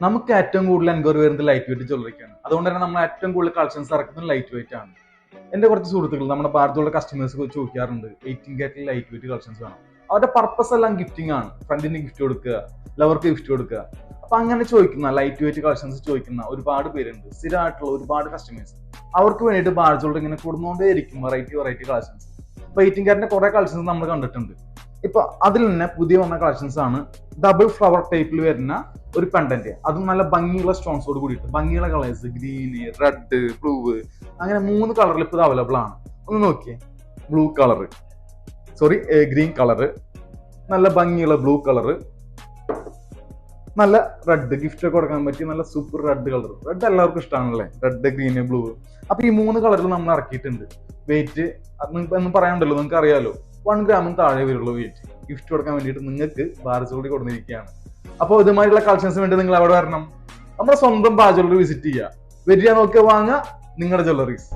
നമുക്ക് ഏറ്റവും കൂടുതൽ എൻക്വയറി വരുന്നത് ലൈറ്റ് വെയിറ്റ് ജ്വല്ലറിക്കാണ്. അതുകൊണ്ട് തന്നെ നമ്മൾ ഏറ്റവും കൂടുതൽ കളക്ഷൻസ് ഇറക്കുന്നത് ലൈറ്റ് വെയിറ്റ് ആണ്. എന്റെ കുറച്ച് സുഹൃത്തുക്കൾ നമ്മുടെ ഭാരതത്തിലുള്ള കസ്റ്റമേഴ്സ് ചോദിക്കാറുണ്ട് 18 കാരറ്റിൽ ലൈറ്റ് വെയിറ്റ് കളക്ഷൻസ് വേണം. അവരുടെ പർപ്പസ് എല്ലാം ഗിഫ്റ്റിംഗ് ആണ്. ഫ്രണ്ടിന് ഗിഫ്റ്റ് കൊടുക്കുക, ലവർക്ക് ഗിഫ്റ്റ് കൊടുക്കുക. അപ്പൊ അങ്ങനെ ചോദിക്കുന്ന ലൈറ്റ് വെയിറ്റ് കളക്ഷൻസ് ചോദിക്കുന്ന ഒരുപാട് പേരുണ്ട്, സ്ഥിരമായിട്ടുള്ള ഒരുപാട് കസ്റ്റമേഴ്സ്. അവർക്ക് വേണ്ടിയിട്ട് ഭാരത് ജ്വല്ലറി ഇങ്ങനെ കൊടുന്നുകൊണ്ടേയിരിക്കും വെറൈറ്റി കളക്ഷൻസ്. അപ്പൊ 18 കാരറ്റിന്റെ കുറെ കളക്ഷൻസ് നമ്മൾ കണ്ടിട്ടുണ്ട്. ഇപ്പൊ അതിൽ തന്നെ പുതിയ വന്ന കളക്ഷൻസ് ആണ് ഡബിൾ ഫ്ലവർ ടൈപ്പിൽ വരുന്ന ഒരു പെൻഡന്റ്. അതും നല്ല ഭംഗിയുള്ള സ്റ്റോൺസോട് കൂടിയിട്ട് ഭംഗിയുള്ള കളേഴ്സ്, ഗ്രീന്, റെഡ്, ബ്ലൂ, അങ്ങനെ 3 കളറിൽ ഇപ്പോൾ അവൈലബിൾ ആണ്. ഒന്ന് നോക്കിയേ, ബ്ലൂ കളറ്, ഗ്രീൻ കളറ്, നല്ല ഭംഗിയുള്ള ബ്ലൂ കളറ്, നല്ല റെഡ്, ഗിഫ്റ്റ് ഒക്കെ കൊടുക്കാൻ പറ്റിയ നല്ല സൂപ്പർ റെഡ് കളർ. റെഡ് എല്ലാവർക്കും ഇഷ്ടമാണല്ലേ, റെഡ്, ഗ്രീന്, ബ്ലൂ. അപ്പൊ ഈ 3 കളറിൽ നമ്മൾ ഇറക്കിയിട്ടുണ്ട്. വെയിറ്റ് ഒന്നും പറയാനുണ്ടല്ലോ, നിങ്ങൾക്ക് അറിയാലോ, 1 ഗ്രാമിന് താഴെ വരുള്ളൂ വെയിറ്റ്. ഗിഫ്റ്റ് കൊടുക്കാൻ വേണ്ടിയിട്ട് നിങ്ങൾക്ക് ഭാരത് ജ്വല്ലറി കൊടുത്തിരിക്കുകയാണ്. അപ്പോൾ ഇതുമായിട്ടുള്ള കളക്ഷൻസ് വേണ്ടി നിങ്ങൾ അവിടെ വരണം. നമ്മുടെ സ്വന്തം ഭാരത് ജ്വല്ലറി വിസിറ്റ് ചെയ്യുക, വരിക, നോക്കുക, വാങ്ങുക നിങ്ങളുടെ ജ്വല്ലറീസ്.